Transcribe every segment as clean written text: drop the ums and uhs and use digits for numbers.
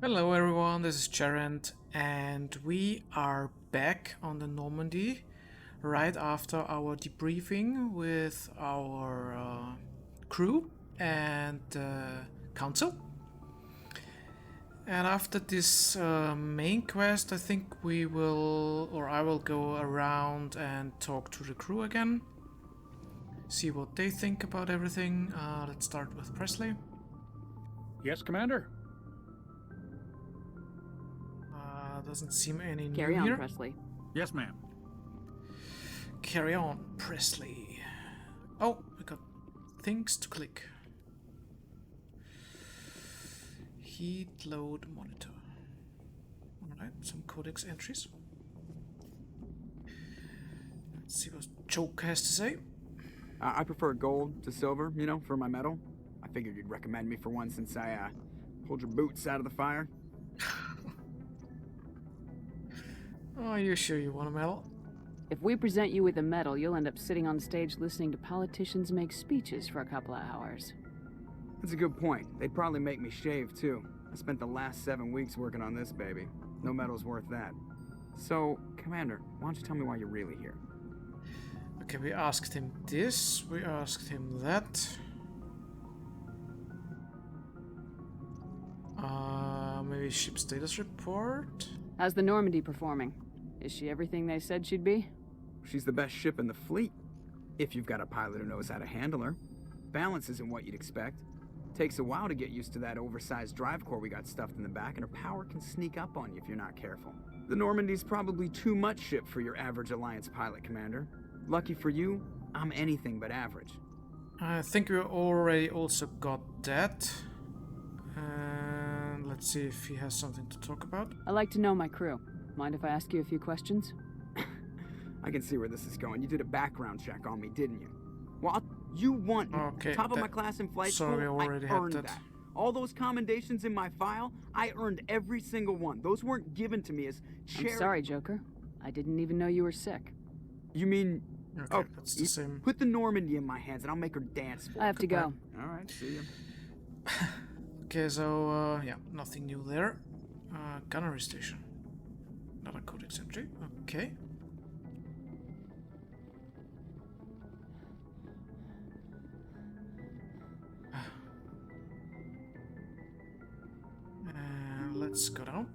Hello everyone, this is Geraint, and we are back on the Normandy right after our debriefing with our crew and council. And after this main quest, I think I will go around and talk to the crew again, see what they think about everything. Let's start with Presley. Yes, Commander. Doesn't seem any new Carry on, here. Presley. Yes, ma'am. Carry on, Presley. Oh, we got things to click. Heat load monitor. Alright, some codex entries. Let's see what Choke has to say. I prefer gold to silver, you know, for my metal. I figured you'd recommend me for one since I pulled your boots out of the fire. Oh, you sure you want a medal? If we present you with a medal, you'll end up sitting on stage listening to politicians make speeches for a couple of hours. That's a good point. They'd probably make me shave, too. I spent the last 7 weeks working on this baby. No medal's worth that. So, Commander, why don't you tell me why you're really here? Okay, we asked him this, we asked him that. Maybe ship status report? How's the Normandy performing? Is she everything they said she'd be? She's the best ship in the fleet. If you've got a pilot who knows how to handle her. Balance isn't what you'd expect. Takes a while to get used to that oversized drive core we got stuffed in the back, and her power can sneak up on you if you're not careful. The Normandy's probably too much ship for your average Alliance pilot, Commander. Lucky for you, I'm anything but average. I think we already also got that. And let's see if he has something to talk about. I like to know my crew. Mind if I ask you a few questions? I can see where this is going. You did a background check on me, didn't you? Well, you want Okay, top of my class in flight so school. we already I had earned that. All those commendations in my file, I earned every single one. Those weren't given to me as charity. I'm sorry, Joker. I didn't even know you were sick. You mean? Okay, Oh, that's the same. Put the Normandy in my hands and I'll make her dance for it. I have to go. All right, see you. Okay, so yeah, nothing new there. Gunnery station. Another codex entry. Okay. Let's go down.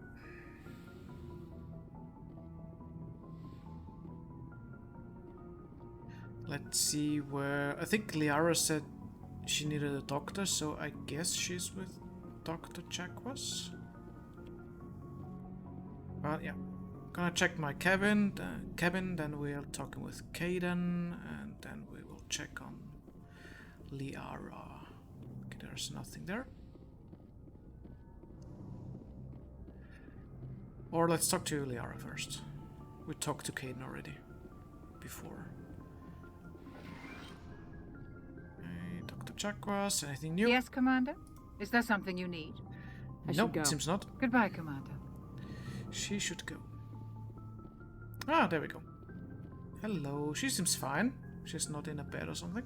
Let's see where... I think Liara said she needed a doctor, so I guess she's with Dr. Chakwas. Well, yeah. Gonna check my cabin, then we're talking with Kaden, and then we will check on Liara. Okay, there's nothing there. Or let's talk to Liara first. We talked to Kaden already. Before. Okay, Dr. Chakwas, anything new? Yes, Commander? Is there something you need? I should Nope, go. seems not. Goodbye, Commander. She should go. Ah, there we go. Hello, she seems fine. She's not in a bed or something.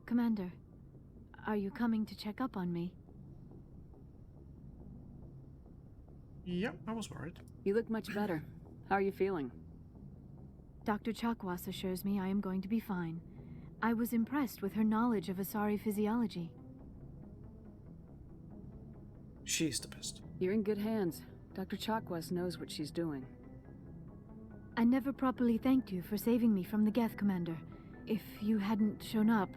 Commander, are you coming to check up on me? Yep, I was worried. You look much better. How are you feeling? Dr. Chakwas assures me I am going to be fine. I was impressed with her knowledge of Asari physiology. She's the best. You're in good hands. Dr. Chakwas knows what she's doing. I never properly thanked you for saving me from the Geth, Commander. If you hadn't shown up,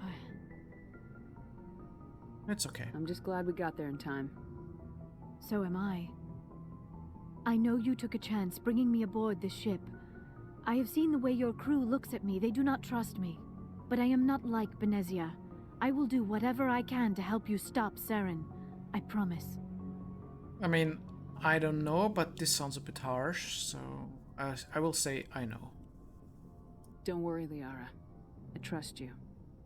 It's okay. I'm just glad we got there in time. so am I. I know you took a chance bringing me aboard this ship. I have seen the way your crew looks at me. They do not trust me. But I am not like Benezia. I will do whatever I can to help you stop Saren. I promise. I mean, I don't know, but this sounds a bit harsh, so I will say I know. Don't worry, Liara. I trust you.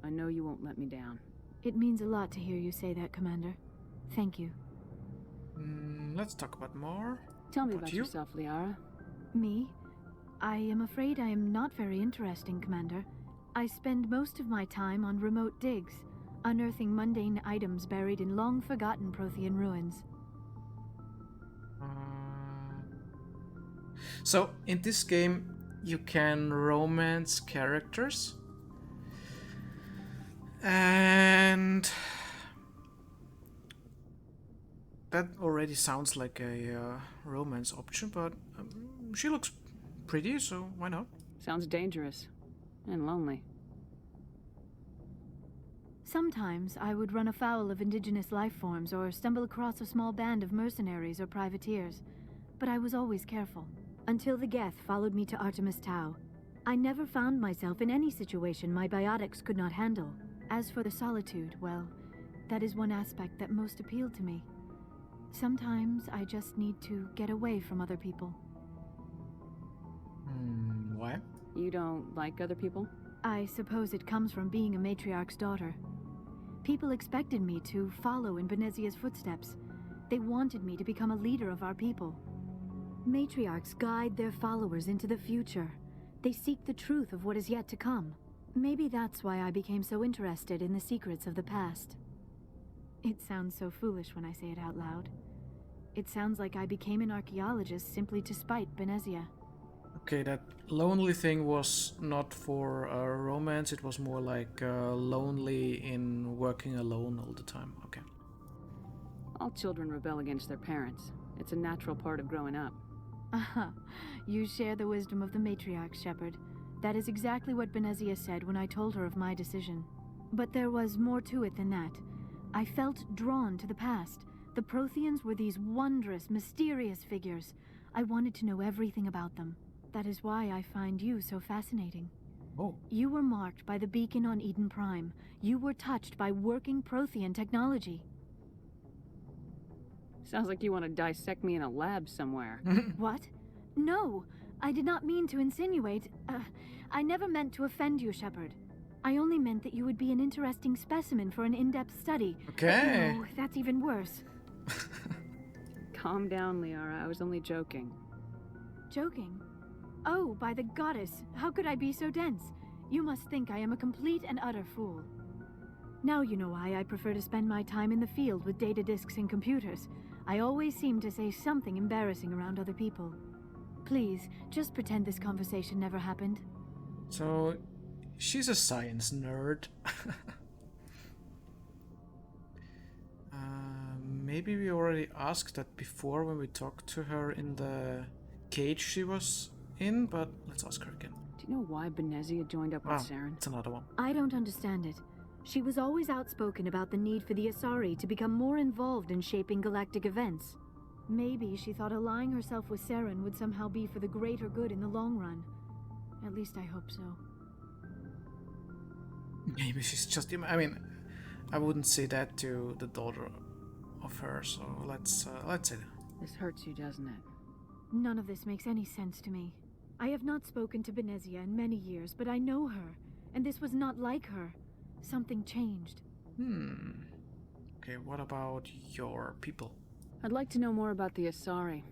I know you won't let me down. It means a lot to hear you say that, Commander. Thank you. Let's talk about more. Tell me About about you? yourself, Liara. Me? I am afraid I am not very interesting, Commander. I spend most of my time on remote digs, unearthing mundane items buried in long-forgotten Prothean ruins. So, in this game, you can romance characters. And that already sounds like a romance option, but she looks pretty, so why not? Sounds dangerous. And lonely. Sometimes I would run afoul of indigenous life forms or stumble across a small band of mercenaries or privateers, but I was always careful. Until the Geth followed me to Artemis Tau. I never found myself in any situation my biotics could not handle. As for the solitude, well, that is one aspect that most appealed to me. Sometimes I just need to get away from other people. Why? You don't like other people? I suppose it comes from being a matriarch's daughter. People expected me to follow in Benezia's footsteps. They wanted me to become a leader of our people. Matriarchs guide their followers into the future. They seek the truth of what is yet to come. Maybe that's why I became so interested in the secrets of the past. It sounds so foolish when I say it out loud. It sounds like I became an archaeologist simply to spite Benezia. Okay, that lonely thing was not for romance, it was more like lonely in working alone all the time. Okay. All children rebel against their parents. It's a natural part of growing up. Aha, you share the wisdom of the matriarch, Shepherd. That is exactly what Benezia said when I told her of my decision. But there was more to it than that. I felt drawn to the past. The Protheans were these wondrous, mysterious figures. I wanted to know everything about them. That is why I find you so fascinating. Oh. You were marked by the beacon on Eden Prime. You were touched by working Prothean technology. Sounds like you want to dissect me in a lab somewhere. What? No, I did not mean to insinuate. I never meant to offend you, Shepherd. I only meant that you would be an interesting specimen for an in-depth study. Okay. No, that's even worse. Calm down, Liara. I was only joking. Joking? Oh, by the goddess, how could I be so dense? You must think I am a complete and utter fool. Now you know why I prefer to spend my time in the field with data disks and computers. I always seem to say something embarrassing around other people. Please, just pretend this conversation never happened. So, she's a science nerd. Maybe we already asked that before when we talked to her in the cage she was in, but let's ask her again. Do you know why Benezia joined up with Saren? It's another one. I don't understand it. She was always outspoken about the need for the Asari to become more involved in shaping galactic events. Maybe she thought allying herself with Saren would somehow be for the greater good in the long run. At least I hope so. Maybe she's just... I mean, I wouldn't say that to the daughter of her, so let's say that. This hurts you, doesn't it? None of this makes any sense to me. I have not spoken to Benezia in many years, but I know her, and this was not like her. Something changed. Okay, what about your people? I'd like to know more about the Asari.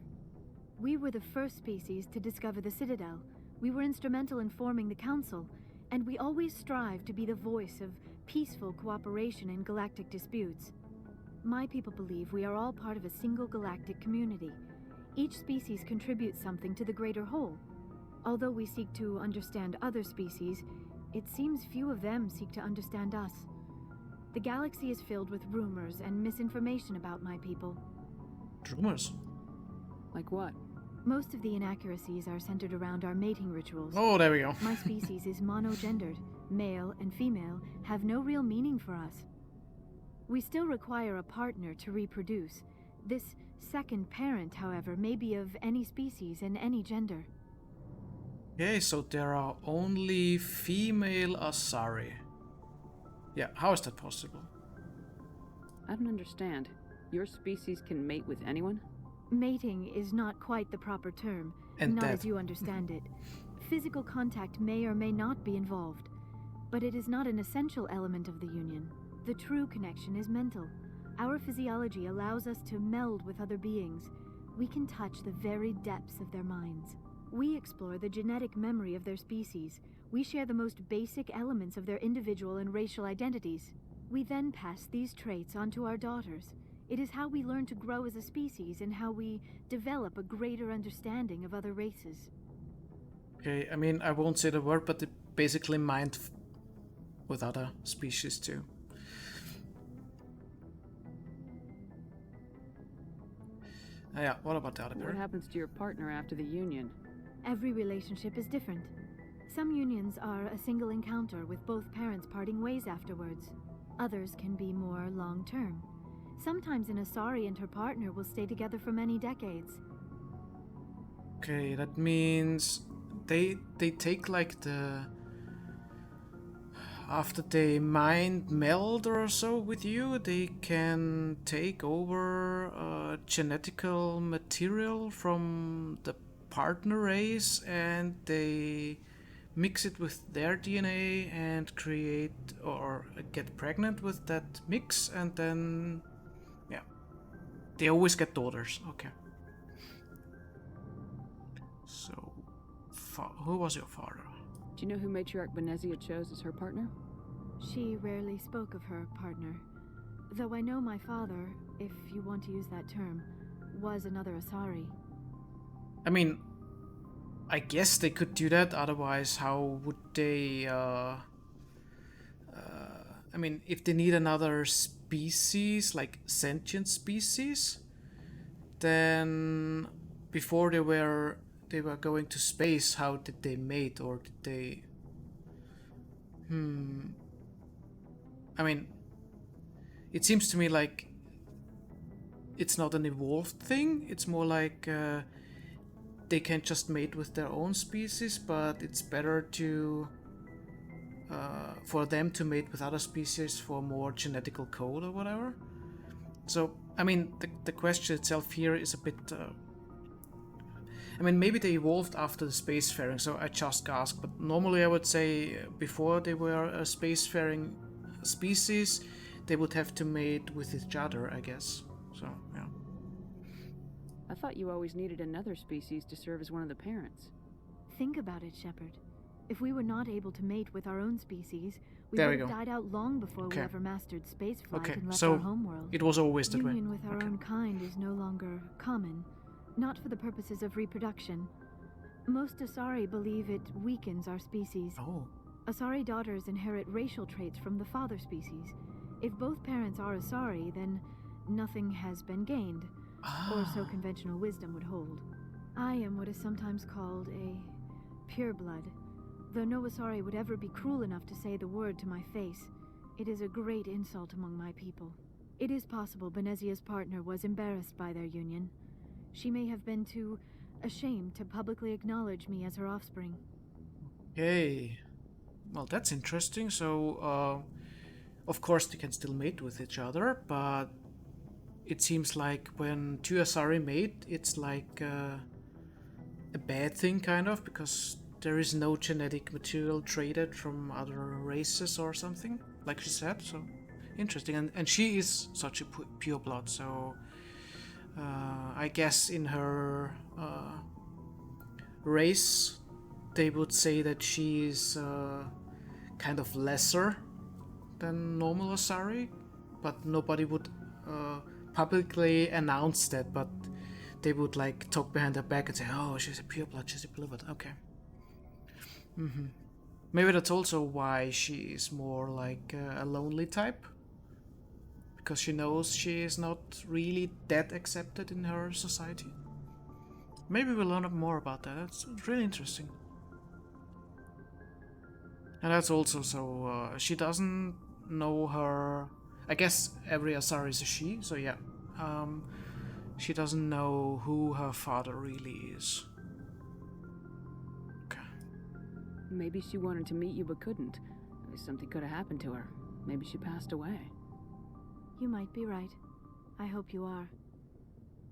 We were the first species to discover the Citadel. We were instrumental in forming the Council, and we always strive to be the voice of peaceful cooperation in galactic disputes. My people believe we are all part of a single galactic community. Each species contributes something to the greater whole. Although we seek to understand other species, it seems few of them seek to understand us. The galaxy is filled with rumors and misinformation about my people. Rumors? Like what? Most of the inaccuracies are centered around our mating rituals. Oh, there we go. My species is monogendered. Male and female have no real meaning for us. We still require a partner to reproduce. This second parent, however, may be of any species and any gender. Okay, so there are only female Asari. Yeah, how is that possible? I don't understand. Your species can mate with anyone? Mating is not quite the proper term, And not that. as you understand it. Physical contact may or may not be involved, but it is not an essential element of the union. The true connection is mental. Our physiology allows us to meld with other beings. We can touch the very depths of their minds. We explore the genetic memory of their species. We share the most basic elements of their individual and racial identities. We then pass these traits on to our daughters. It is how we learn to grow as a species and how we develop a greater understanding of other races. Okay, I mean, I won't say the word, but they basically mind with other species too. Yeah, what about the other What pair? happens to your partner after the union? Every relationship is different. Some unions are a single encounter with both parents parting ways afterwards. Others can be more long-term. Sometimes an Asari and her partner will stay together for many decades. Okay, that means they take like the... After they mind meld or so with you, they can take over genetical material from the partner race and they mix it with their DNA and create or get pregnant with that mix, and then yeah, they always get daughters. Okay. So, who was your father? Do you know who Matriarch Benezia chose as her partner? She rarely spoke of her partner, though I know my father, if you want to use that term, was another Asari. I mean, I guess they could do that, otherwise how would they, I mean, if they need another species, like sentient species, then before they were going to space, how did they mate, or did they... I mean, it seems to me like it's not an evolved thing, it's more like they can just mate with their own species, but it's better to for them to mate with other species for more genetical code or whatever. So, I mean, the question itself here is a bit... I mean, maybe they evolved after the spacefaring, so I just asked, but normally I would say before they were a spacefaring species, they would have to mate with each other, I guess. So, yeah. I thought you always needed another species to serve as one of the parents. Think about it, Shepard. If we were not able to mate with our own species, we There would we have go. died out long before Okay. we ever mastered spaceflight Okay, and left so our homeworld. it was always that way. Union with our Okay. own kind is no longer common, not for the purposes of reproduction. Most Asari believe it weakens our species. Oh, Asari daughters inherit racial traits from the father species. If both parents are Asari, then nothing has been gained, or so conventional wisdom would hold. I am what is sometimes called a pureblood. Though no Asari would ever be cruel enough to say the word to my face, it is a great insult among my people. It is possible Benezia's partner was embarrassed by their union. She may have been too ashamed to publicly acknowledge me as her offspring. okay. Well, that's interesting. So, of course, they can still mate with each other, but it seems like when two Asari mate, it's like a bad thing, kind of, because there is no genetic material traded from other races or something, like she said. So, interesting. And she is such a pure blood, so I guess in her race, they would say that she is kind of lesser than normal Asari, but nobody would publicly announce that, but they would like talk behind her back and say, oh, she's a pureblood, she's a pureblood. Okay. Maybe that's also why she is more like a lonely type, because she knows she is not really that accepted in her society. Maybe we'll learn more about that. That's really interesting. And that's also so she doesn't know her. I guess every Asari is a she, so yeah. She doesn't know who her father really is. Okay. Maybe she wanted to meet you but couldn't. Something could have happened to her. Maybe she passed away. You might be right. I hope you are.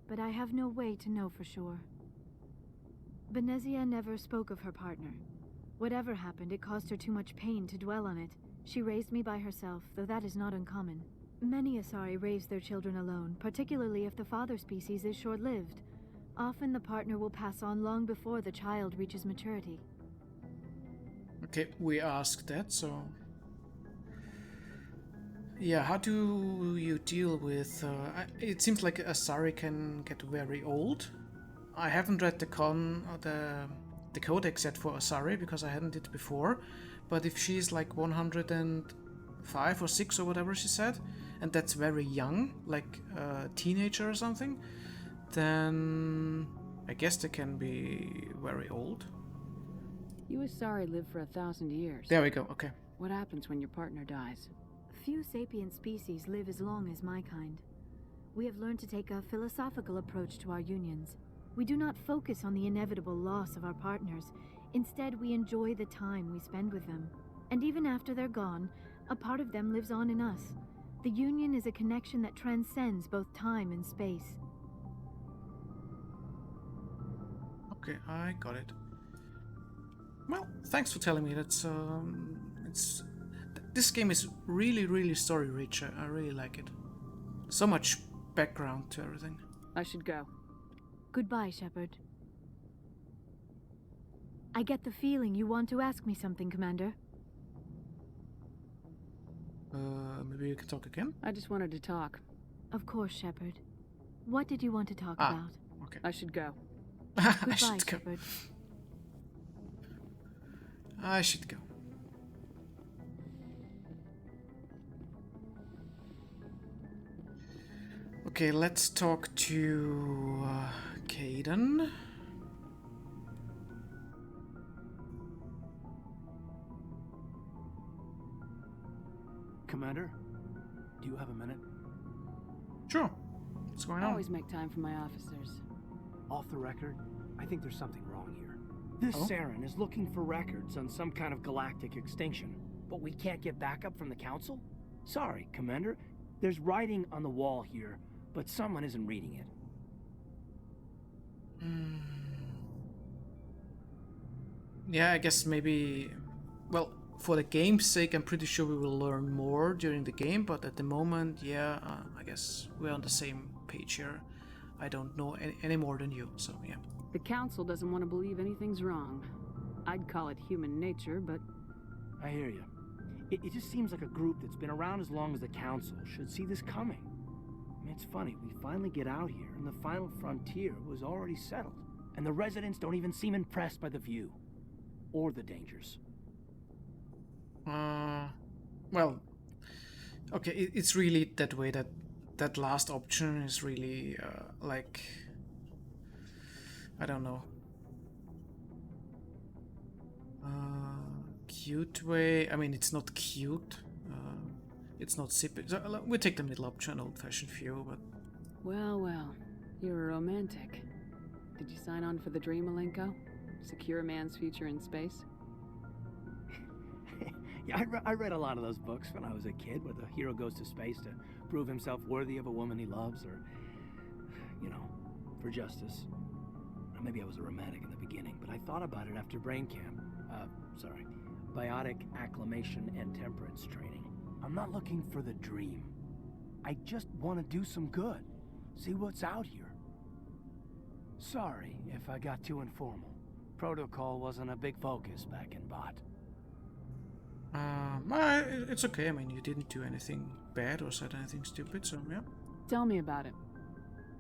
But I have no way to know for sure. Benezia never spoke of her partner. Whatever happened, it caused her too much pain to dwell on it. She raised me by herself, though that is not uncommon. Many Asari raise their children alone, particularly if the father species is short-lived. Often the partner will pass on long before the child reaches maturity. Okay, we asked that, so... Yeah, how do you deal with... it seems like Asari can get very old. I haven't read the codex yet for Asari, because I hadn't did before. But if she's like 105 or 6 or whatever she said, and that's very young, like a teenager or something, then I guess they can be very old. You Asari live for 1,000 years. There we go, okay. What happens when your partner dies? Few sapient species live as long as my kind. We have learned to take a philosophical approach to our unions. We do not focus on the inevitable loss of our partners. Instead, we enjoy the time we spend with them. And even after they're gone, a part of them lives on in us. The union is a connection that transcends both time and space. Okay, I got it. Well, thanks for telling me. This game is really story rich. I really like it. So much background to everything. I should go. Goodbye, Shepard. I get the feeling you want to ask me something, Commander. Maybe you can talk again? I just wanted to talk. Of course, Shepard. What did you want to talk Ah. about? Okay. I should go. I Goodbye, should go. Shepard. I should go. Okay, let's talk to Caden. Commander, do you have a minute? Sure. What's going I on? always make time for my officers. Off the record, I think there's something wrong here. This Oh? Saren is looking for records on some kind of galactic extinction, but we can't get backup from the Council? Sorry, Commander. There's writing on the wall here, but someone isn't reading it. Yeah, I guess maybe... Well, for the game's sake, I'm pretty sure we will learn more during the game, but at the moment, yeah, I guess we're on the same page here. I don't know any more than you, so yeah. The Council doesn't want to believe anything's wrong. I'd call it human nature, but I hear you. It just seems like a group that's been around as long as the Council should see this coming. I mean, it's funny, we finally get out here, and the final frontier was already settled. And the residents don't even seem impressed by the view. Or the dangers. Well, okay, it's really that way, that last option is really, like, I don't know. Cute way, I mean, it's not cute, it's not sippy, so we take the middle option, old-fashioned view, but... well, you're a romantic. Did you sign on for the dream, Malenko? Secure a man's future in space? Yeah, I read a lot of those books when I was a kid, where the hero goes to space to prove himself worthy of a woman he loves, or, you know, for justice. Or maybe I was a romantic in the beginning, but I thought about it after brain camp. Biotic acclimation and temperance training. I'm not looking for the dream. I just want to do some good. See what's out here. Sorry if I got too informal. Protocol wasn't a big focus back in Bot. It's okay, I mean, you didn't do anything bad or said anything stupid, so yeah. Tell me about it.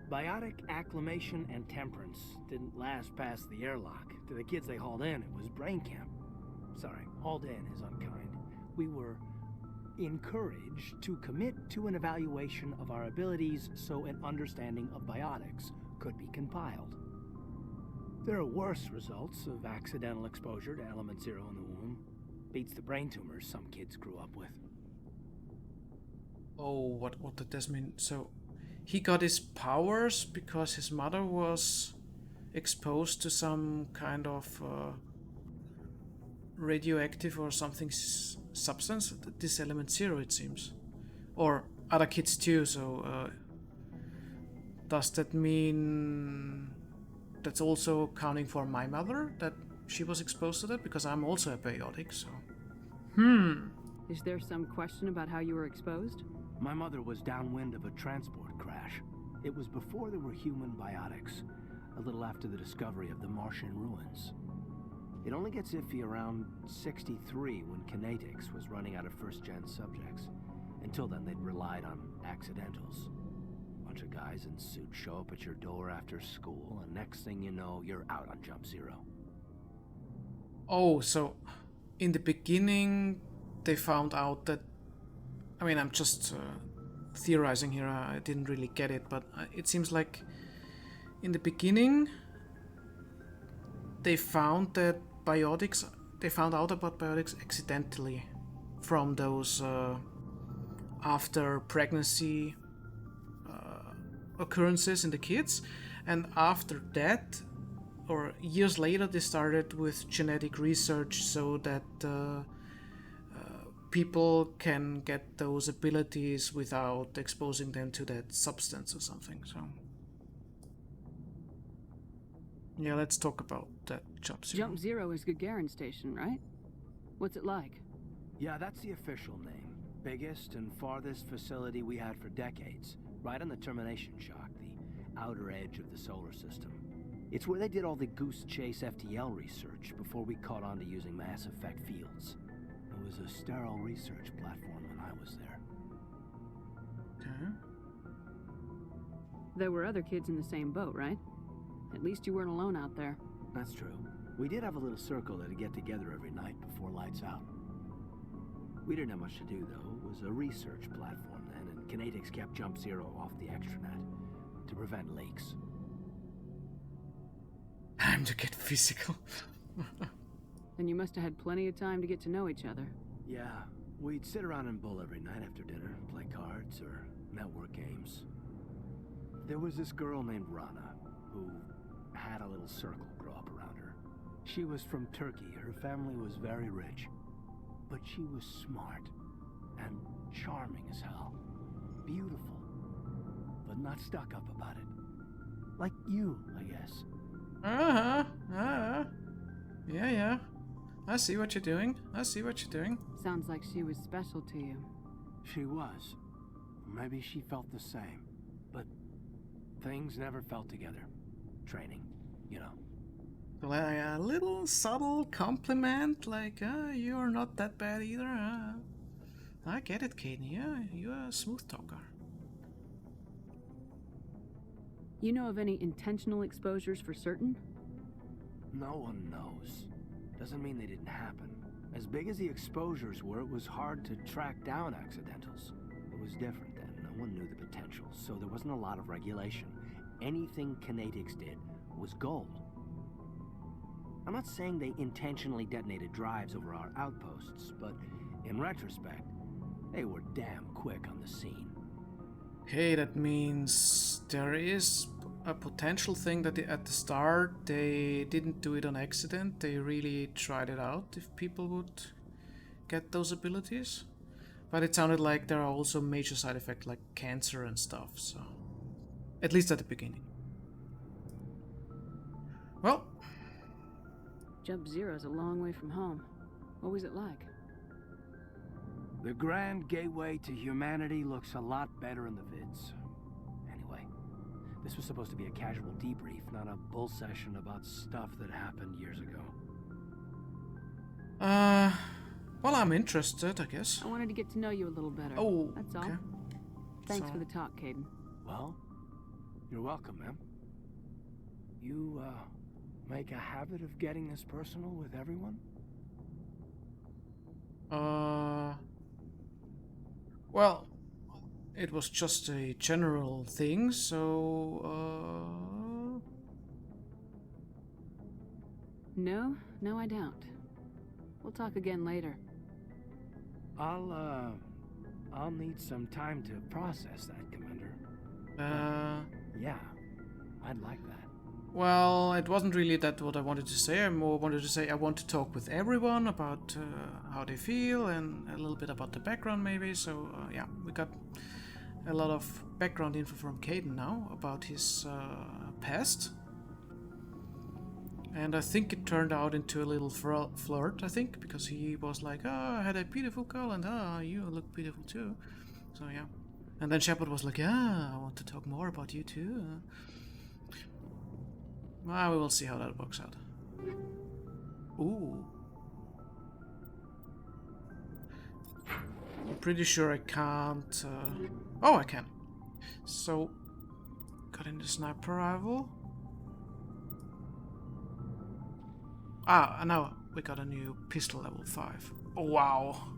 Biotic acclimation and temperance didn't last past the airlock. To the kids they hauled in, it was brain camp. Sorry, hauled in is unkind. We were encouraged to commit to an evaluation of our abilities so an understanding of biotics could be compiled. There are worse results of accidental exposure to element 0 in the womb. Beats the brain tumors some kids grew up with. Oh, what did this mean? So, he got his powers because his mother was exposed to some kind of radioactive or something substance? This element 0, it seems. Or other kids too, so does that mean that's also counting for my mother, that she was exposed to that? Because I'm also a biotic, so... Is there some question about how you were exposed? My mother was downwind of a transport crash. It was before there were human biotics, a little after the discovery of the Martian ruins. It only gets iffy around 63 when kinetics was running out of first-gen subjects. Until then, they'd relied on accidentals. Bunch of guys in suits show up at your door after school, and next thing you know, you're out on Jump Zero. Oh, so in the beginning they found out that... I mean, I'm just theorizing here, I didn't really get it, but it seems like in the beginning they found that biotics... They found out about biotics accidentally from those after pregnancy occurrences in the kids, and after that, or years later, they started with genetic research so that people can get those abilities without exposing them to that substance or something. So yeah, let's talk about that Jump Zero. Jump Zero is Gagarin Station, right? What's it like? Yeah, that's the official name. Biggest and farthest facility we had for decades. Right on the termination shock, the outer edge of the solar system. It's where they did all the Goose Chase FTL research before we caught on to using mass effect fields. It was a sterile research platform when I was there. Okay. There were other kids in the same boat, right? At least you weren't alone out there. That's true. We did have a little circle that'd get together every night before lights out. We didn't have much to do, though. It was a research platform then, and kinetics kept Jump Zero off the extranet to prevent leaks. Time to get physical. And you must have had plenty of time to get to know each other. Yeah, we'd sit around and bull every night after dinner, play cards or network games. There was this girl named Rana, who had a little circle grow up around her. She was from Turkey. Her family was very rich. But she was smart and charming as hell. Beautiful, but not stuck up about it. Like you, I guess. Yeah. I see what you're doing. Sounds like she was special to you. She was. Maybe she felt the same. But things never felt together. Training, you know. Like a little subtle compliment, like, you're not that bad either. I get it, Caden. Yeah, you're a smooth talker. You know of any intentional exposures for certain? No one knows. Doesn't mean they didn't happen. As big as the exposures were, it was hard to track down accidentals. It was different then. No one knew the potential, so there wasn't a lot of regulation. Anything kinetics did was gold. I'm not saying they intentionally detonated drives over our outposts, but in retrospect, they were damn quick on the scene. Okay, that means there is a potential thing that at the start they didn't do it on accident. They really tried it out if people would get those abilities. But it sounded like there are also major side effects like cancer and stuff, so at least at the beginning. Well, Jump Zero's a long way from home. What was it like? The grand gateway to humanity looks a lot better in the vids. Anyway, this was supposed to be a casual debrief, not a bull session about stuff that happened years ago. well, I'm interested, I guess. I wanted to get to know you a little better. Oh, that's okay. all. Thanks So- for the talk, Caden. Well, you're welcome, ma'am. You, make a habit of getting this personal with everyone? Well, it was just a general thing, so, No, I don't. We'll talk again later. I'll need some time to process that, Commander. Yeah, I'd like that. Well, it wasn't really that what I wanted to say. I more wanted to say I want to talk with everyone about how they feel and a little bit about the background maybe. So yeah, we got a lot of background info from Caden now about his past. And I think it turned out into a little flirt, I think, because he was like, I had a beautiful girl and you look beautiful too. So yeah. And then Shepard was like, yeah, I want to talk more about you too. Well, we will see how that works out. Ooh. I'm pretty sure I can't... Oh, I can. So, got in the sniper rifle. Ah, now we got a new pistol level 5. Oh, wow.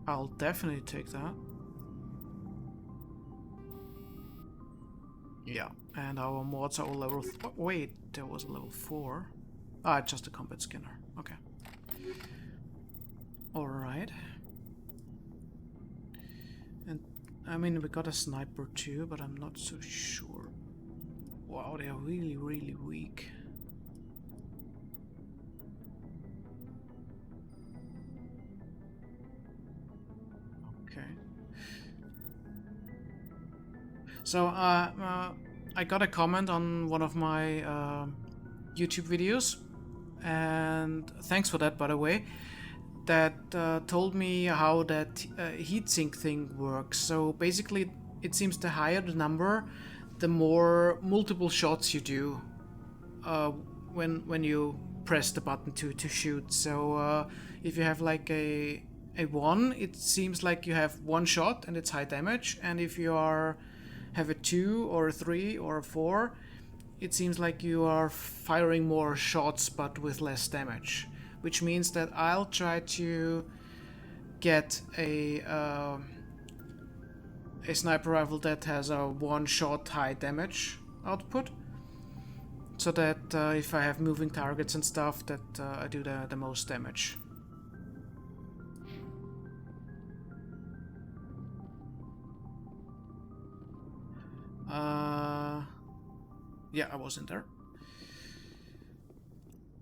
I'll definitely take that. Yeah, and our mods are all level... Wait, there was a level 4. Ah, just a combat scanner. Okay. Alright. And, I mean, we got a sniper too, but I'm not so sure. Wow, they are really, really weak. Okay. So, I got a comment on one of my YouTube videos, and thanks for that, by the way, that told me how that heatsink thing works. So basically, it seems the higher the number, the more multiple shots you do when you press the button to shoot. So if you have like a 1, it seems like you have one shot and it's high damage, and if you have a 2 or a 3 or a 4, it seems like you are firing more shots but with less damage, which means that I'll try to get a sniper rifle that has a one-shot high damage output, so that if I have moving targets and stuff, that I do the most damage. Yeah, I was in there.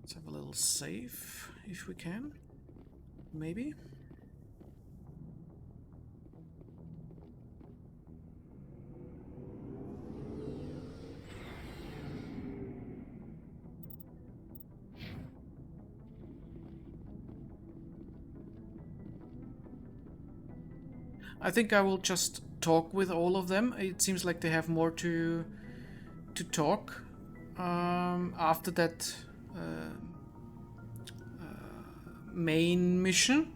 Let's have a little save, if we can. Maybe. I think I will just talk with all of them. It seems like they have more to talk after that main mission.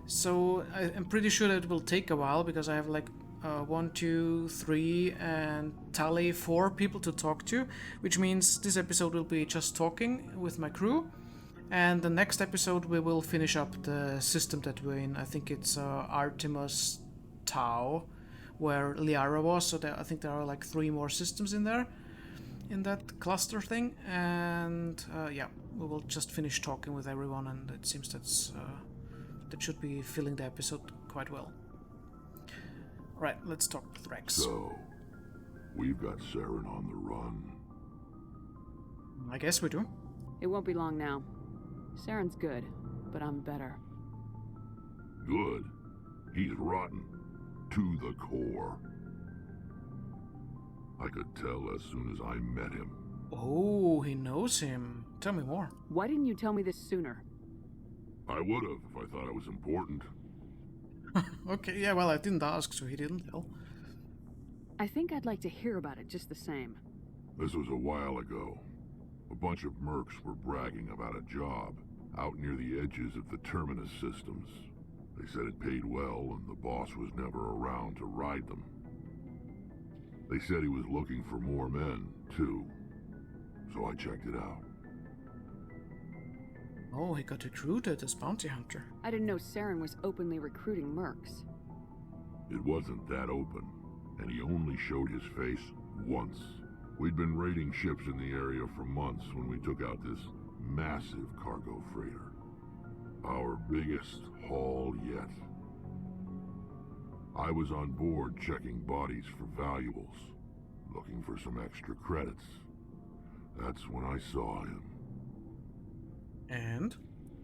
So I'm pretty sure that it will take a while, because I have like 1, 2, 3 and tally 4 people to talk to, which means this episode will be just talking with my crew, and the next episode we will finish up the system that we're in. I think it's Artemis Tau, where Liara was, so I think there are like 3 more systems in there, in that cluster thing, and yeah, we will just finish talking with everyone, and it seems that should be filling the episode quite well. Right, let's talk with Rex. So, we've got Saren on the run. I guess we do. It won't be long now. Saren's good, but I'm better. Good. He's rotten. To the core. I could tell as soon as I met him. Oh, he knows him. Tell me more. Why didn't you tell me this sooner? I would have if I thought it was important. Okay, yeah, well, I didn't ask, so he didn't tell. I think I'd like to hear about it just the same. This was a while ago. A bunch of mercs were bragging about a job out near the edges of the Terminus systems. They said it paid well, and the boss was never around to ride them. They said he was looking for more men, too. So I checked it out. Oh, he got recruited as bounty hunter. I didn't know Saren was openly recruiting mercs. It wasn't that open, and he only showed his face once. We'd been raiding ships in the area for months when we took out this massive cargo freighter. Our biggest haul yet. I was on board checking bodies for valuables, looking for some extra credits. That's when I saw him. And?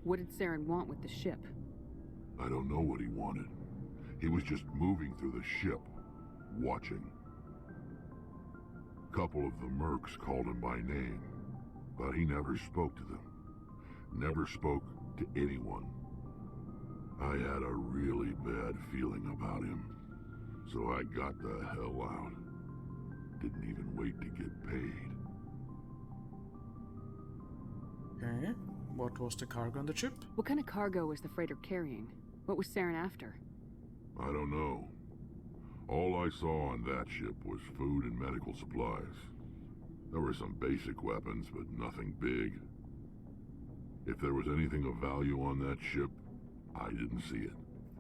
What did Saren want with the ship? I don't know what he wanted. He was just moving through the ship, watching. A couple of the mercs called him by name, but he never spoke to them. Never spoke to anyone. I had a really bad feeling about him, so I got the hell out. Didn't even wait to get paid. Okay. What was the cargo on the ship? What kind of cargo was the freighter carrying? What was Saren after? I don't know. All I saw on that ship was food and medical supplies. There were some basic weapons, but nothing big. If there was anything of value on that ship, I didn't see it.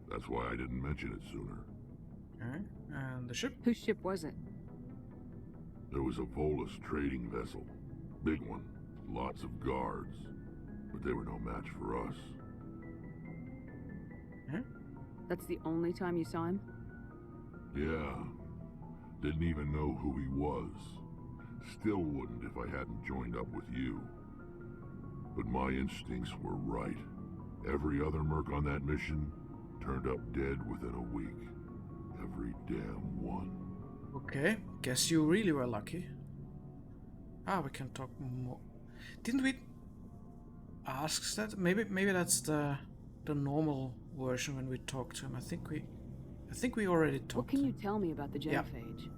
That's why I didn't mention it sooner. Okay. And the ship? Whose ship was it? There was a Volus trading vessel. Big one. Lots of guards. But they were no match for us. Okay. That's the only time you saw him? Yeah. Didn't even know who he was. Still wouldn't if I hadn't joined up with you. But my instincts were right. Every other merc on that mission turned up dead within a week. Every damn one. Okay. Guess you really were lucky. Ah, we can talk more. Didn't we ask that? Maybe that's the normal version when we talk to him. I think we already talked. What can to you him. tell me about the Yeah. genophage?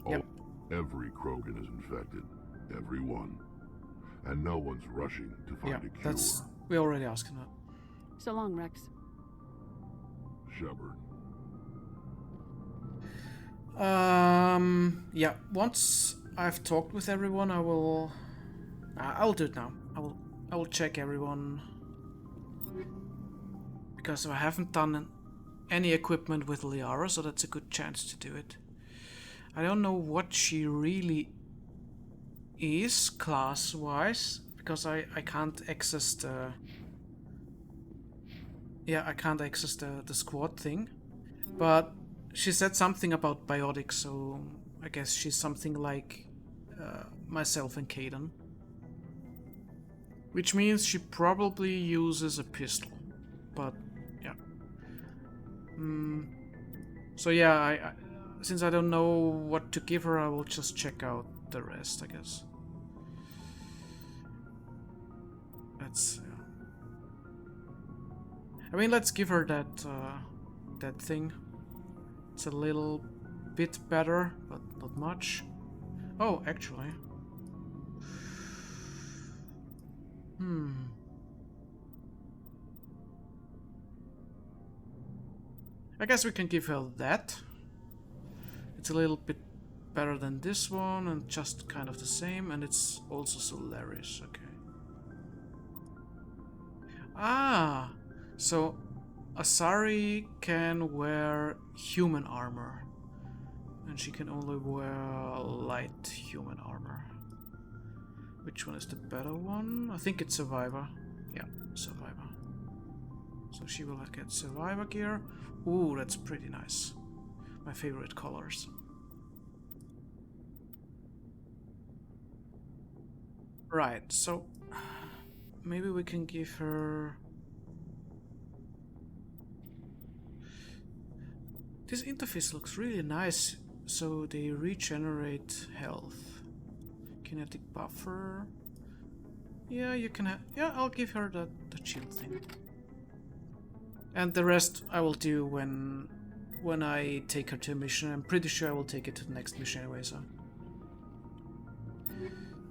Yep. Oh, every Krogan is infected. Every one. And no one's rushing to find Yeah, a cure. that's we already asked him that. So long, Rex. Shepard. Yeah, once I've talked with everyone, I'll do it now. I will check everyone. Because I haven't done any equipment with Liara, so that's a good chance to do it. I don't know what she really is class-wise, because I can't access the... Yeah, I can't access the squad thing. But she said something about biotics, so I guess she's something like myself and Caden. Which means she probably uses a pistol. But, yeah. So yeah, I since I don't know what to give her, I will just check out the rest, I guess. Let's... I mean, let's give her that thing. It's a little bit better, but not much. Oh, actually. I guess we can give her that. It's a little bit better than this one, and just kind of the same, and it's also Solaris, okay. Ah! So, Asari can wear human armor. And she can only wear light human armor. Which one is the better one? I think it's Survivor. Yeah, Survivor. So she will get Survivor gear. Ooh, that's pretty nice. My favorite colors. Right, so maybe we can give her... This interface looks really nice, so they regenerate health. Kinetic buffer. Yeah, you can yeah, I'll give her the shield thing. And the rest I will do when I take her to a mission. I'm pretty sure I will take it to the next mission anyway, so.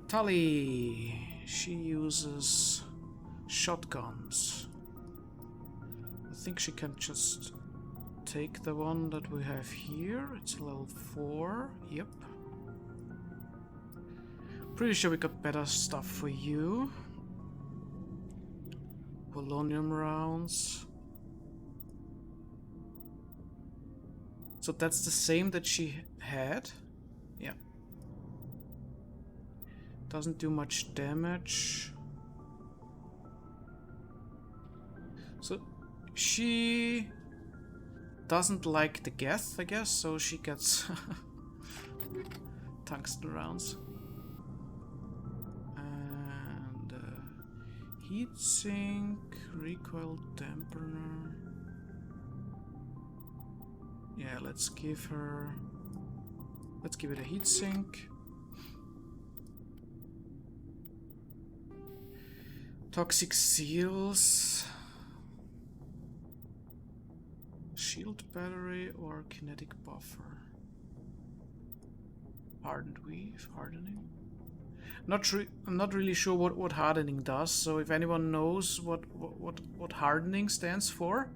Tali, she uses shotguns. I think she can just take the one that we have here. It's level 4. Yep. Pretty sure we got better stuff for you. Polonium rounds. So that's the same that she had. Yeah. Doesn't do much damage. So she doesn't like the Geth, I guess, so she gets tungsten rounds. And heatsink, recoil dampener. Yeah, let's give it a heatsink. Toxic seals. Shield battery or kinetic buffer. Hardened weave, hardening. I'm not really sure what hardening does. So if anyone knows what hardening stands for,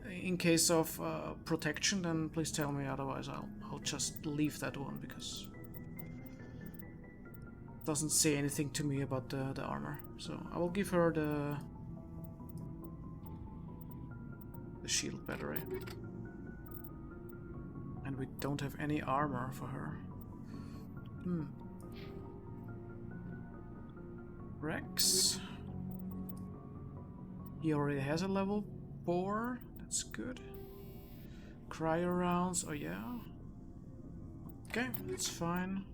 in case of protection, then please tell me. Otherwise, I'll just leave that one because it doesn't say anything to me about the armor. So I will give her the shield battery. And we don't have any armor for her. Rex. He already has a level 4. That's good. Cryo rounds. Oh yeah. Okay, that's fine.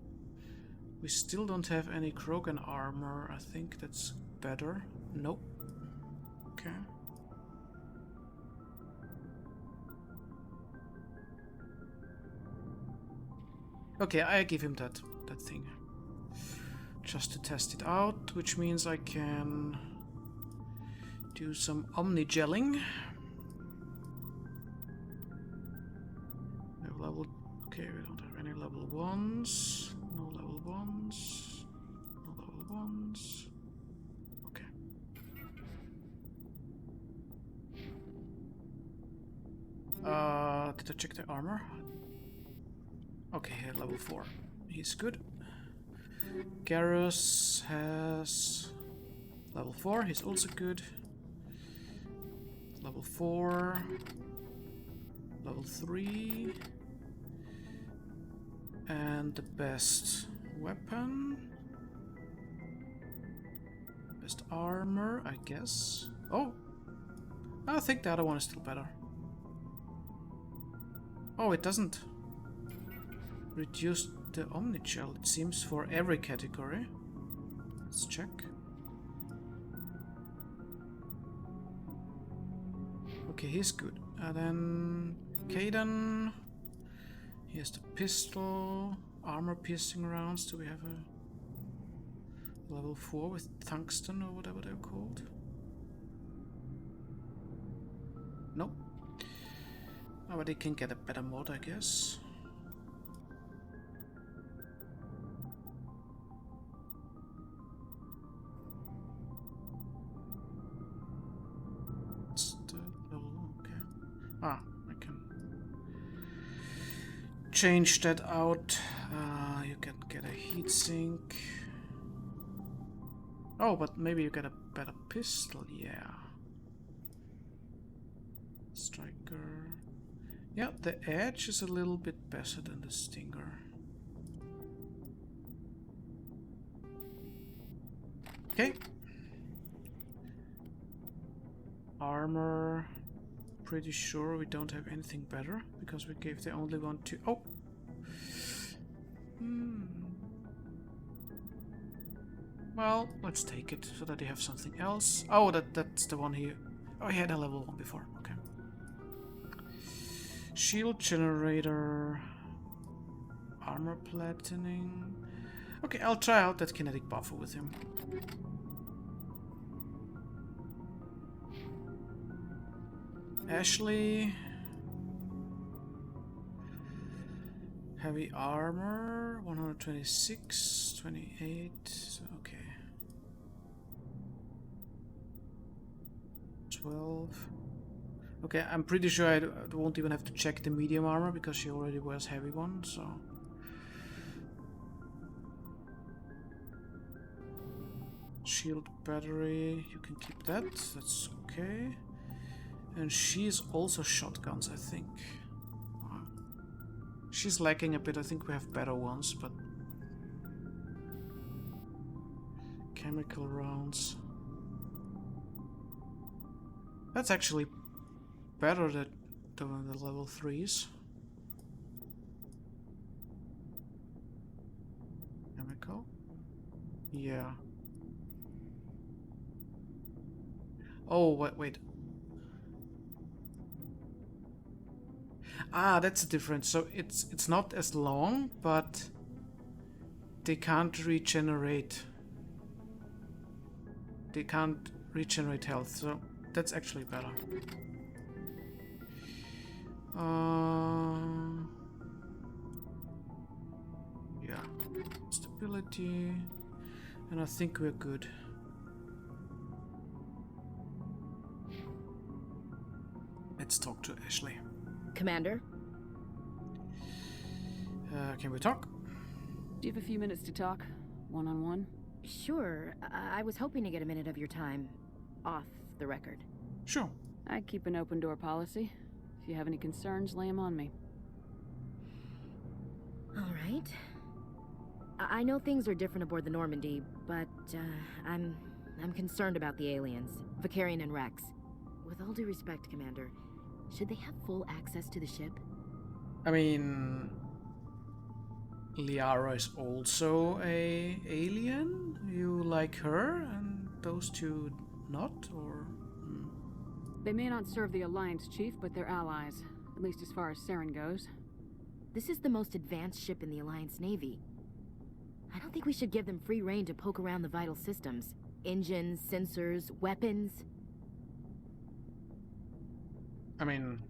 We still don't have any Krogan armor. I think that's better. Nope. Okay. Okay, I give him that thing. Just to test it out, which means I can do some omni-gelling. Okay, we don't have any level 1s. No level 1s. No level 1s. Okay. Did I check the armor? Okay, level 4. He's good. Garrus has level 4. He's also good. Level 4. Level 3. And the best weapon. Best armor, I guess. Oh! I think the other one is still better. Oh, it doesn't reduce the Omni-Gel, it seems, for every category. Let's check. Okay, he's good. And then Caden. He has the pistol, armor piercing rounds. Do we have a level 4 with tungsten or whatever they're called? Nope. Oh, but he can get a better mod, I guess. Change that out. You can get a heatsink. Oh, but maybe you get a better pistol. Yeah. Striker. Yeah, the edge is a little bit better than the Stinger. Okay. Armor. Pretty sure we don't have anything better because we gave the only one to. Oh. Well, let's take it so that you have something else. Oh, that's the one here. Oh, he had a level 1 before. Okay. Shield generator. Armor platining. Okay, I'll try out that kinetic buffer with him. Ashley. Heavy armor, 126, 28, okay. 12. Okay, I'm pretty sure I won't even have to check the medium armor because she already wears heavy one, so. Shield battery, you can keep that, that's okay. And she's also shotguns, I think. She's lacking a bit. I think we have better ones, but... Chemical rounds. That's actually better than the level 3s. Chemical? Yeah. Oh, wait. Ah, that's the difference. So it's not as long, but they can't regenerate. They can't regenerate health, so that's actually better. Yeah, it's the mobility, and I think we're good. Let's talk to Ashley. Commander? Can we talk? Do you have a few minutes to talk? One-on-one? Sure. I was hoping to get a minute of your time off the record. Sure. I keep an open door policy. If you have any concerns, lay them on me. All right. I know things are different aboard the Normandy, but I'm concerned about the aliens, Vicarian and Rex. With all due respect, Commander, should they have full access to the ship? I mean, Liara is also a alien. You like her, and those two not, or? They may not serve the Alliance, Chief, but they're allies. At least as far as Saren goes. This is the most advanced ship in the Alliance Navy. I don't think we should give them free rein to poke around the vital systems. Engines, sensors, weapons. I mean,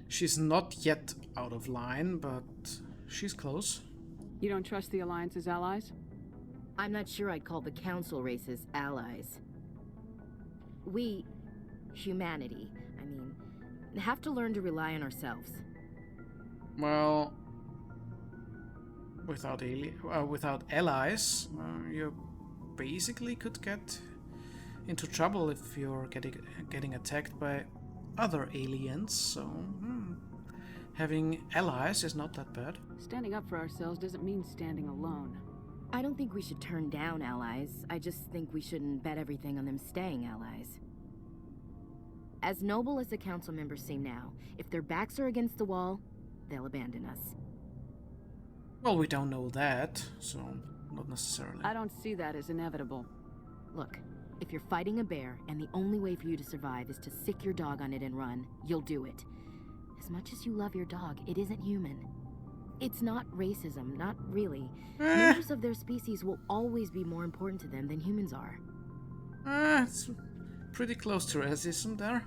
she's not yet out of line, but she's close. You don't trust the Alliance's allies? I'm not sure I'd call the Council races allies. We, humanity, I mean, have to learn to rely on ourselves. Well, without allies, you basically could get into trouble if you're getting attacked by other aliens. So having allies is not that bad. Standing up for ourselves doesn't mean standing alone. I don't think we should turn down allies. I just think we shouldn't bet everything on them staying allies. As noble as the council members seem now, if their backs are against the wall, they'll abandon us. Well, we don't know that, so not necessarily. I don't see that as inevitable. Look, if you're fighting a bear and the only way for you to survive is to sick your dog on it and run, you'll do it. As much as you love your dog, it isn't human. It's not racism, not really. Members of their species will always be more important to them than humans are. It's pretty close to racism there.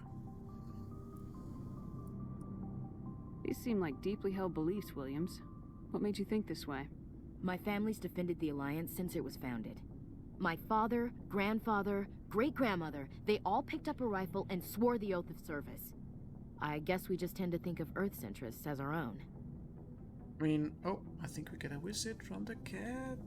These seem like deeply held beliefs, Williams. What made you think this way? My family's defended the Alliance since it was founded. My father, grandfather, great-grandmother, they all picked up a rifle and swore the oath of service. I guess we just tend to think of Earth's interests as our own. I mean, oh, I think we get a visit from the cat.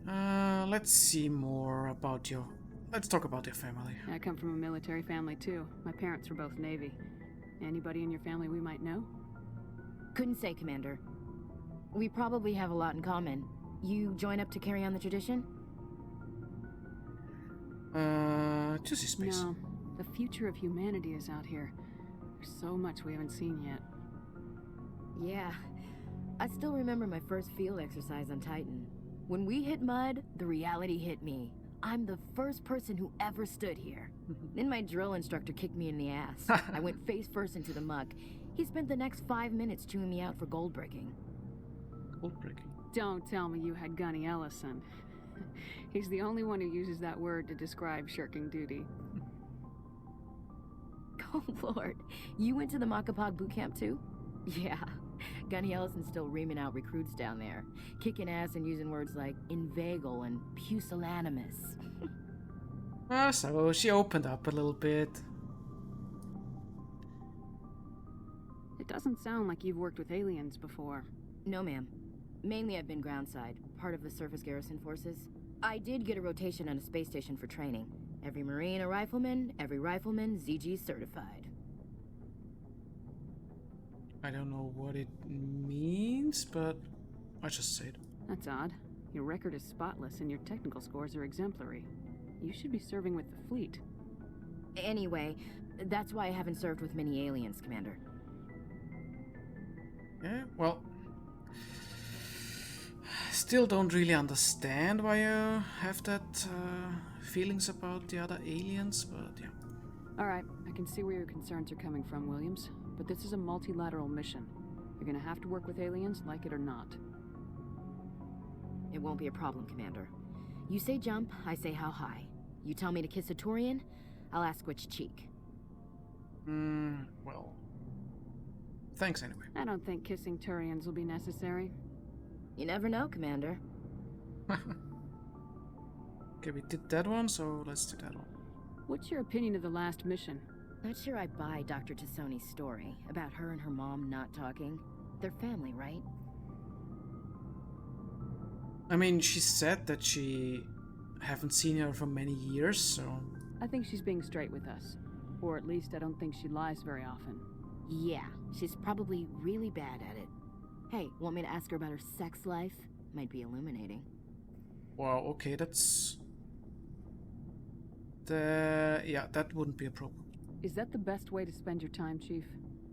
Hello. Let's see more about your... Let's talk about your family. I come from a military family, too. My parents were both Navy. Anybody in your family we might know? Couldn't say, Commander. We probably have a lot in common. You join up to carry on the tradition? Just space. No. The future of humanity is out here. There's so much we haven't seen yet. Yeah. I still remember my first field exercise on Titan. When we hit mud, the reality hit me. I'm the first person who ever stood here. Then my drill instructor kicked me in the ass. I went face first into the muck. He spent the next 5 minutes chewing me out for gold bricking. Gold bricking? Don't tell me you had Gunny Ellison. He's the only one who uses that word to describe shirking duty. Oh, Lord. You went to the Makapog boot camp, too? Yeah. Gunny Ellison's still reaming out recruits down there. Kicking ass and using words like inveigle and pusillanimous. So she opened up a little bit. It doesn't sound like you've worked with aliens before. No, ma'am. Mainly I've been groundside, part of the surface garrison forces. I did get a rotation on a space station for training. Every Marine a rifleman, every rifleman ZG certified. I don't know what it means, but I just said. That's odd. Your record is spotless and your technical scores are exemplary. You should be serving with the fleet. Anyway, that's why I haven't served with many aliens, Commander. Yeah, well... Still don't really understand why you have that feelings about the other aliens, but yeah. Alright, I can see where your concerns are coming from, Williams. But this is a multilateral mission. You're gonna have to work with aliens, like it or not. It won't be a problem, Commander. You say jump, I say how high. You tell me to kiss a Turian, I'll ask which cheek. Well... Thanks anyway. I don't think kissing Turians will be necessary. You never know, Commander. Okay, we did that one, so let's do that one. What's your opinion of the last mission? Not sure I buy Dr. Tassoni's story about her and her mom not talking. They're family, right? I mean, she said that she haven't seen her for many years, so... I think she's being straight with us. Or at least I don't think she lies very often. Yeah, she's probably really bad at it. Hey, want me to ask her about her sex life? Might be illuminating. Wow, okay, that's... Yeah, that wouldn't be a problem. Is that the best way to spend your time, Chief?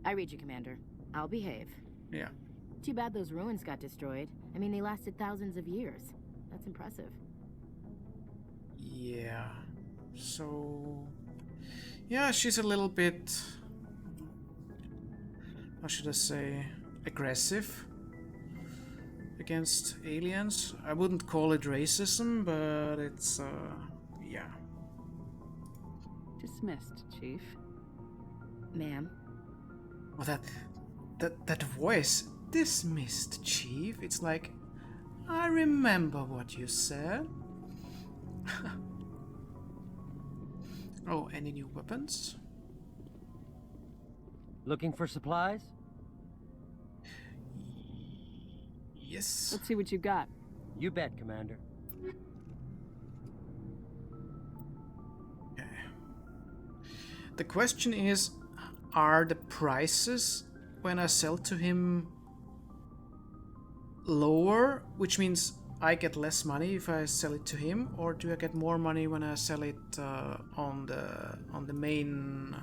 I read you, Commander. I'll behave. Yeah. Too bad those ruins got destroyed. I mean, they lasted thousands of years. That's impressive. Yeah. So... Yeah, she's a little bit... How should I say? Aggressive against aliens. I wouldn't call it racism, but it's, yeah. Dismissed, Chief. Ma'am? Oh, that voice. Dismissed, Chief. It's like, I remember what you said. Oh, any new weapons? Looking for supplies? Yes. Let's see what you got. You bet, Commander. Okay. The question is, are the prices when I sell to him lower, which means I get less money if I sell it to him, or do I get more money when I sell it on the main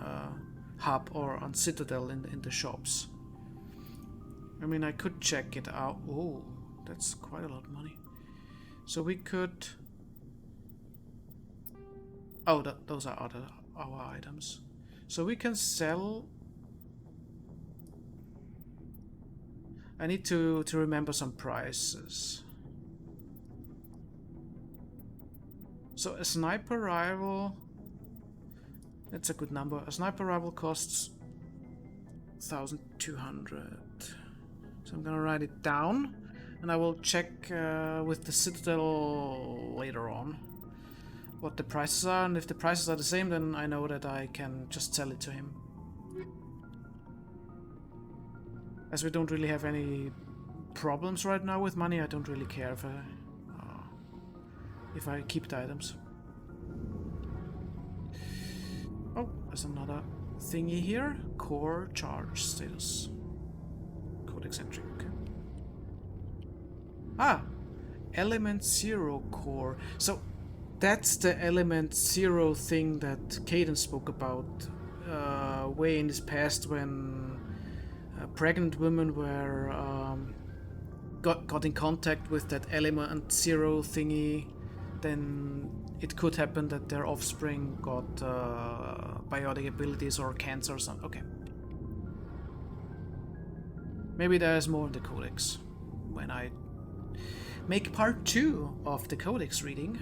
hub or on Citadel in the shops? I mean, I could check it out. Oh, that's quite a lot of money. So we could... Oh, those are our items. So we can sell... I need to remember some prices. So a sniper rifle... That's a good number. A sniper rifle costs 1,200. So I'm gonna write it down, and I will check with the Citadel later on what the prices are, and if the prices are the same, then I know that I can just sell it to him. As we don't really have any problems right now with money, I don't really care if I keep the items. Oh, there's another thingy here. Core charge status. Code eccentric. Ah! Element 0 core. So that's the Element 0 thing that Cadence spoke about way in his past when pregnant women were got in contact with that Element 0 thingy. Then it could happen that their offspring got biotic abilities or cancer or something. Okay. Maybe there's more in the codex when I make part 2 of the codex reading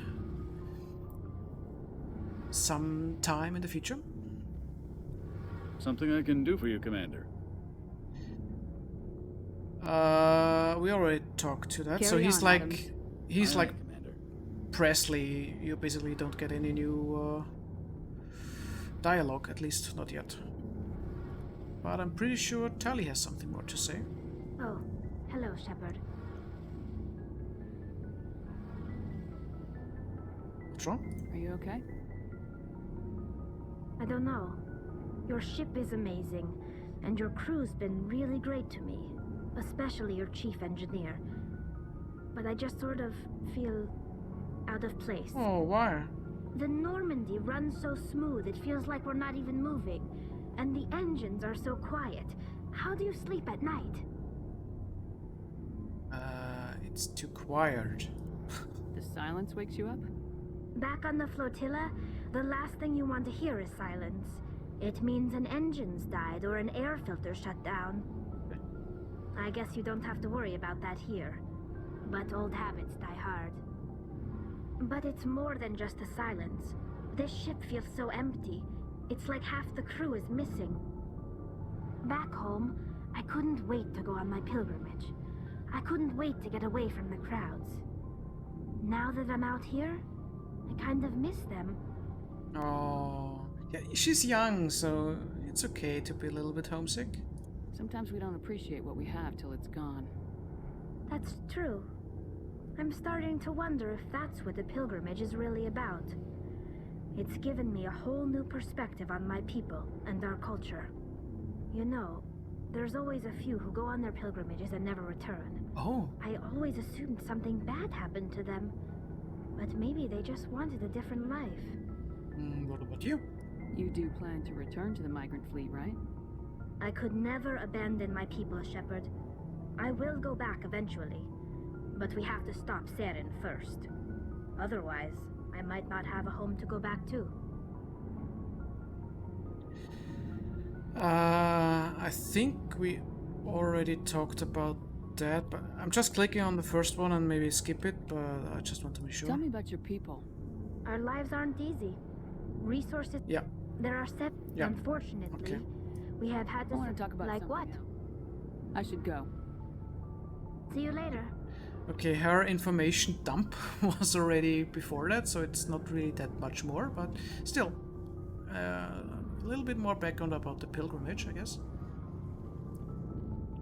sometime in the future. Something I can do for you, Commander. We already talked to that. Carry so he's on, like Adams. he's Aye, like Commander. Presley. You basically don't get any new dialogue, at least not yet. But I'm pretty sure Tali has something more to say. Oh, hello, Shepard. What's wrong? Are you okay? I don't know. Your ship is amazing, and your crew's been really great to me, especially your chief engineer. But I just sort of feel out of place. Oh, why? The Normandy runs so smooth it feels like we're not even moving, and the engines are so quiet. How do you sleep at night? It's too quiet. The silence wakes you up? Back on the flotilla, the last thing you want to hear is silence. It means an engine's died or an air filter shut down. I guess you don't have to worry about that here. But old habits die hard. But it's more than just the silence. This ship feels so empty. It's like half the crew is missing. Back home, I couldn't wait to go on my pilgrimage. I couldn't wait to get away from the crowds. Now that I'm out here, I kind of miss them. Oh, yeah, she's young, so it's okay to be a little bit homesick. Sometimes we don't appreciate what we have till it's gone. That's true. I'm starting to wonder if that's what the pilgrimage is really about. It's given me a whole new perspective on my people and our culture. You know, there's always a few who go on their pilgrimages and never return. Oh. I always assumed something bad happened to them. But maybe they just wanted a different life. What about you? You do plan to return to the migrant fleet, right? I could never abandon my people, Shepard. I will go back eventually. But we have to stop Saren first. Otherwise, I might not have a home to go back to. I think we already talked about that, but I'm just clicking on the first one and maybe skip it, but I just want to be sure. Tell me about your people. Our lives aren't easy. Resources... Yeah. There are set... Yeah. Unfortunately, Okay. we have had to... I want to talk about like something what? now. I should go. See you later. Okay, her information dump was already before that, so it's not really that much more, but still, a little bit more background about the pilgrimage, I guess.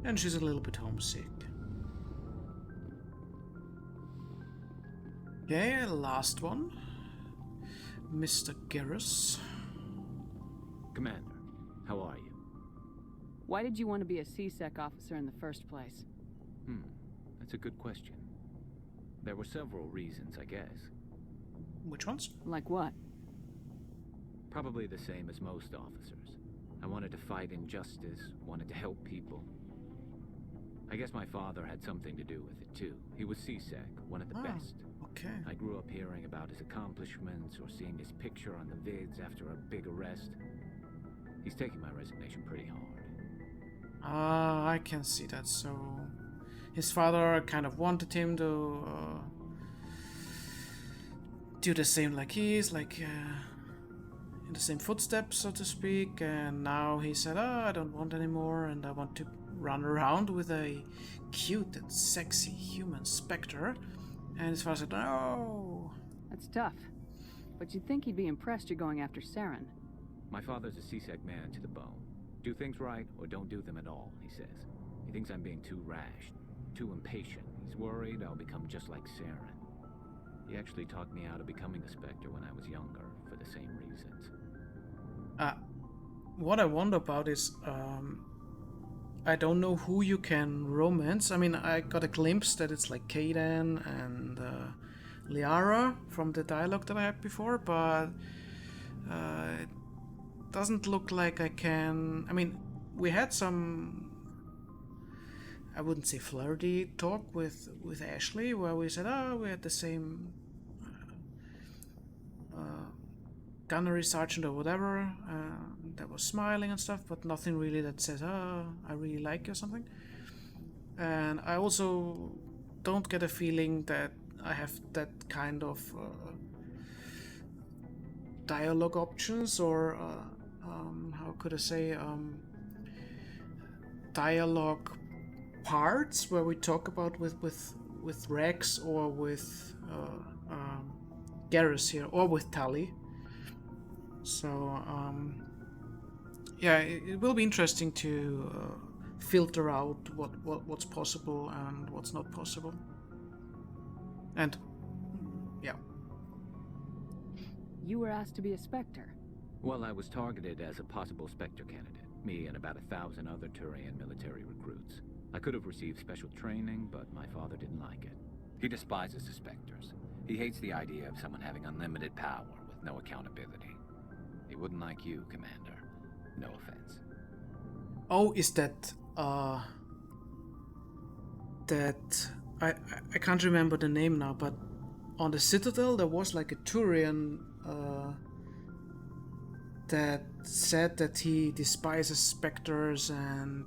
And she's a little bit homesick. Okay, last one. Mr. Garrus. Commander, how are you? Why did you want to be a C-Sec officer in the first place? That's a good question. There were several reasons, I guess. Which ones? Like what? Probably the same as most officers. I wanted to fight injustice, wanted to help people. I guess my father had something to do with it too. He was C-Sec, one of the best. Okay. I grew up hearing about his accomplishments or seeing his picture on the vids after a big arrest. He's taking my resignation pretty hard. I can see that. So his father kind of wanted him to do the same like he is, like in the same footsteps, so to speak, and now he said, I don't want anymore, and I want to run around with a cute and sexy human spectre. And his father said, no. That's tough. But you'd think he'd be impressed you're going after Saren. My father's a C-Sec man to the bone. Do things right or don't do them at all, he says. He thinks I'm being too rash, too impatient. He's worried I'll become just like Saren. He actually talked me out of becoming a Spectre when I was younger, for the same reasons. What I wonder about is, I don't know who you can romance. I mean, I got a glimpse that it's like Kayden and Liara from the dialogue that I had before, but it doesn't look like I can... I mean, we had some... I wouldn't say flirty talk with Ashley, where we said, we had the same gunnery sergeant or whatever, that was smiling and stuff, but nothing really that says, I really like you or something. And I also don't get a feeling that I have that kind of dialogue options, or how could I say, dialogue parts where we talk about with Rex or with Garrus here, or with Tali. So yeah, it will be interesting to filter out what's possible and what's not possible. And yeah. You were asked to be a Spectre. Well, I was targeted as a possible Spectre candidate. Me and about 1,000 other Turian military recruits. I could have received special training, but my father didn't like it. He despises the Spectres. He hates the idea of someone having unlimited power with no accountability. He wouldn't like you, Commander. No offense. Oh, is that I can't remember the name now, but on the Citadel there was like a Turian that said that he despises Spectres and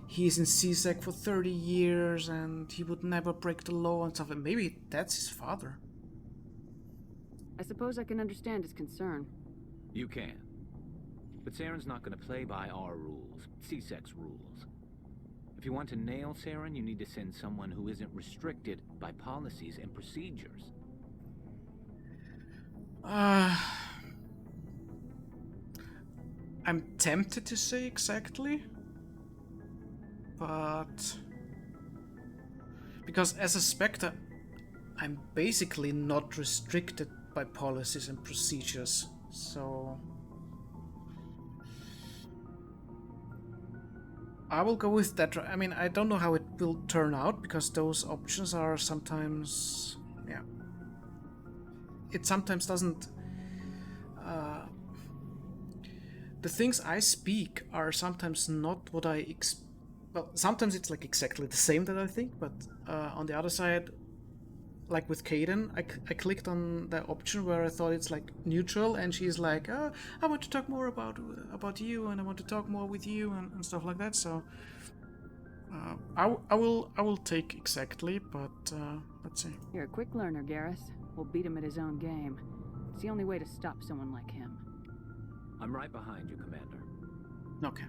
he's in C-Sec for 30 years and he would never break the law and stuff. And maybe that's his father. I suppose I can understand his concern. You can. But Saren's not going to play by our rules, C-Sec's rules. If you want to nail Saren, you need to send someone who isn't restricted by policies and procedures. I'm tempted to say exactly, but because as a Spectre, I'm basically not restricted by policies and procedures, so I will go with that. I mean, I don't know how it will turn out because those options are sometimes, yeah, it sometimes doesn't. The things I speak are sometimes not what I well, sometimes it's like exactly the same that I think, but on the other side, like with Kaden, I clicked on the option where I thought it's like neutral, and she's like, oh, I want to talk more about you, and I want to talk more with you, and stuff like that. So I will take exactly, but let's see. You're a quick learner, Garrus. We'll beat him at his own game. It's the only way to stop someone like him. I'm right behind you, Commander. Okay.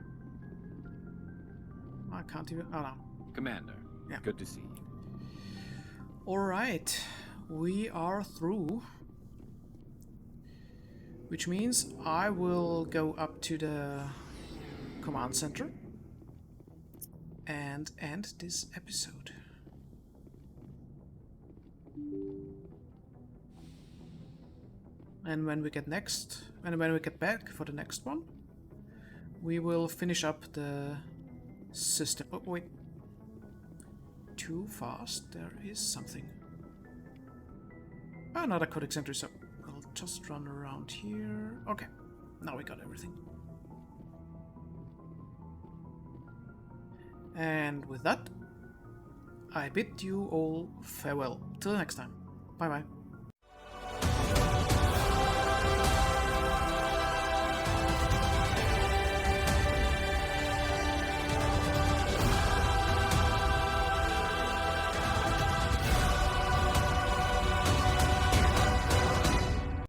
I can't even. Oh no. Commander, Yeah. good to see you. Alright, we are through. Which means I will go up to the command center and end this episode. And when we get when we get back for the next one, we will finish up the system. Oh wait. Too fast, there is something. Another codex entry, so I'll just run around here. Okay, now we got everything. And with that, I bid you all farewell. Till next time. Bye bye.